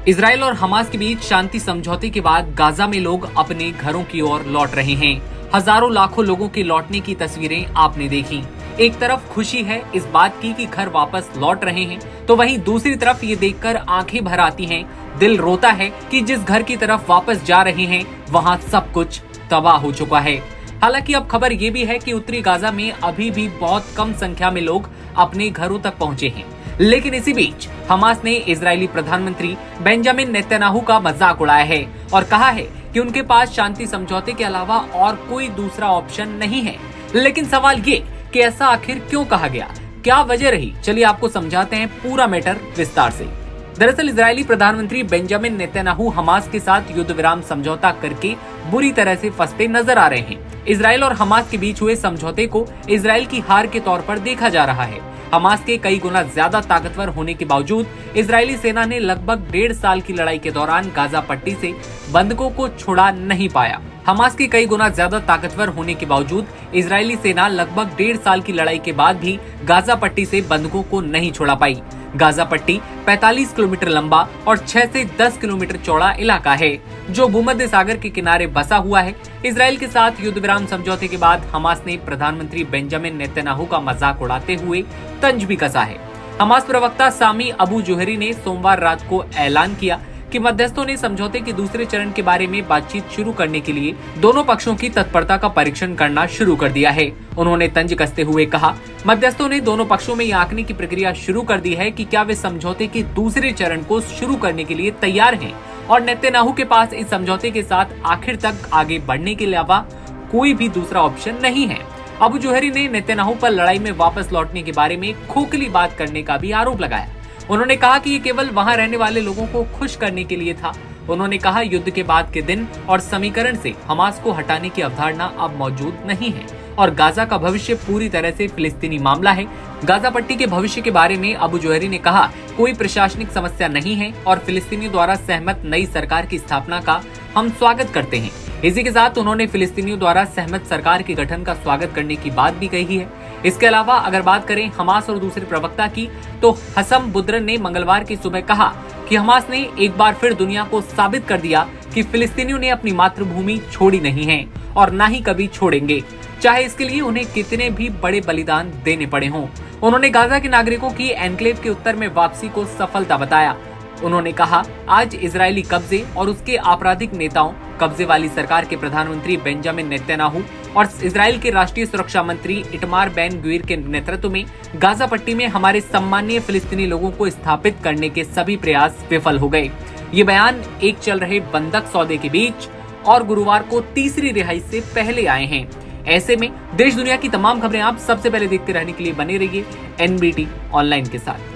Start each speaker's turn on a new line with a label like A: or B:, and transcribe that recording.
A: Israel और Hamas के बीच शांति समझौते के बाद गाजा में लोग अपने घरों की ओर लौट रहे हैं। हजारों लाखों लोगों के लौटने की तस्वीरें आपने देखी। एक तरफ खुशी है इस बात की कि घर वापस लौट रहे हैं, तो वहीं दूसरी तरफ ये देखकर आंखें भर आती हैं, दिल रोता है कि जिस घर की तरफ वापस जा रहे हैं वहाँ सब कुछ तबाह हो चुका है। हालांकि अब खबर ये भी है कि उत्तरी गाजा में अभी भी बहुत कम संख्या में लोग अपने घरों तक पहुंचे हैं। लेकिन इसी बीच हमास ने इजरायली प्रधानमंत्री बेंजामिन नेतन्याहू का मजाक उड़ाया है और कहा है कि उनके पास शांति समझौते के अलावा और कोई दूसरा ऑप्शन नहीं है। लेकिन सवाल ये कि ऐसा आखिर क्यों कहा गया, क्या वजह रही, चलिए आपको समझाते हैं पूरा मैटर विस्तार से। दरअसल इजरायली प्रधानमंत्री बेंजामिन नेतन्याहू हमास के साथ युद्ध विराम समझौता करके बुरी तरह से फंसते नजर आ रहे हैं। इजराइल और हमास के बीच हुए समझौते को इजराइल की हार के तौर पर देखा जा रहा है। हमास के कई गुना ज्यादा ताकतवर होने के बावजूद इजरायली सेना ने लगभग 1.5 साल की लड़ाई के दौरान गाजा पट्टी से बंधकों को छुड़ा नहीं पाया। हमास के कई गुना ज्यादा ताकतवर होने के बावजूद इजरायली सेना लगभग 1.5 साल की लड़ाई के बाद भी गाजा पट्टी से बंधकों को नहीं छोड़ा पाई। गाजा पट्टी 45 किलोमीटर लंबा और 6 से 10 किलोमीटर चौड़ा इलाका है जो भूमध्य सागर के किनारे बसा हुआ है। इजराइल के साथ युद्ध विराम समझौते के बाद हमास ने प्रधानमंत्री बेंजामिन नेतन्याहू का मजाक उड़ाते हुए तंज भी कसा है। हमास प्रवक्ता सामी अबू जुहरी ने सोमवार रात को ऐलान किया कि मध्यस्थों ने समझौते के दूसरे चरण के बारे में बातचीत शुरू करने के लिए दोनों पक्षों की तत्परता का परीक्षण करना शुरू कर दिया है। उन्होंने तंज कसते हुए कहा, मध्यस्थों ने दोनों पक्षों में यह आंकने की प्रक्रिया शुरू कर दी है कि क्या वे समझौते के दूसरे चरण को शुरू करने के लिए तैयार हैं और नेतन्याहू के पास इस समझौते के साथ आखिर तक आगे बढ़ने के अलावा कोई भी दूसरा ऑप्शन नहीं है। अबू जुहरी ने नेतन्याहू पर लड़ाई में वापस लौटने के बारे में खोखली बात करने का भी आरोप लगाया। उन्होंने कहा कि ये केवल वहां रहने वाले लोगों को खुश करने के लिए था। उन्होंने कहा, युद्ध के बाद के दिन और समीकरण से हमास को हटाने की अवधारणा अब मौजूद नहीं है और गाजा का भविष्य पूरी तरह से फिलिस्तीनी मामला है। गाजा पट्टी के भविष्य के बारे में अबू जुहरी ने कहा, कोई प्रशासनिक समस्या नहीं है और फिलिस्तीनियों द्वारा सहमत नई सरकार की स्थापना का हम स्वागत करते हैं। इसी के साथ उन्होंने फिलिस्तीनियों द्वारा सहमत सरकार के गठन का स्वागत करने की बात भी कही है। इसके अलावा अगर बात करें हमास और दूसरे प्रवक्ता की, तो हसम बुद्रन ने मंगलवार की सुबह कहा कि हमास ने एक बार फिर दुनिया को साबित कर दिया कि फिलिस्तीनियों ने अपनी मातृभूमि छोड़ी नहीं है और न ही कभी छोड़ेंगे, चाहे इसके लिए उन्हें कितने भी बड़े बलिदान देने पड़े हों। उन्होंने गाजा के नागरिकों की एन्क्लेव के उत्तर में वापसी को सफलता बताया। उन्होंने कहा, आज इजरायली कब्जे और उसके आपराधिक नेताओं, कब्जे वाली सरकार के प्रधानमंत्री बेंजामिन नेतन्याहू और इजराइल के राष्ट्रीय सुरक्षा मंत्री इटमार बेन ग्वीर के नेतृत्व में गाजा पट्टी में हमारे सम्मानीय फिलिस्तीनी लोगों को स्थापित करने के सभी प्रयास विफल हो गए। ये बयान एक चल रहे बंधक सौदे के बीच और गुरुवार को तीसरी रिहाई से पहले आए हैं। ऐसे में देश दुनिया की तमाम खबरें आप सबसे पहले देखते रहने के लिए बने रहिए NBT ऑनलाइन के साथ।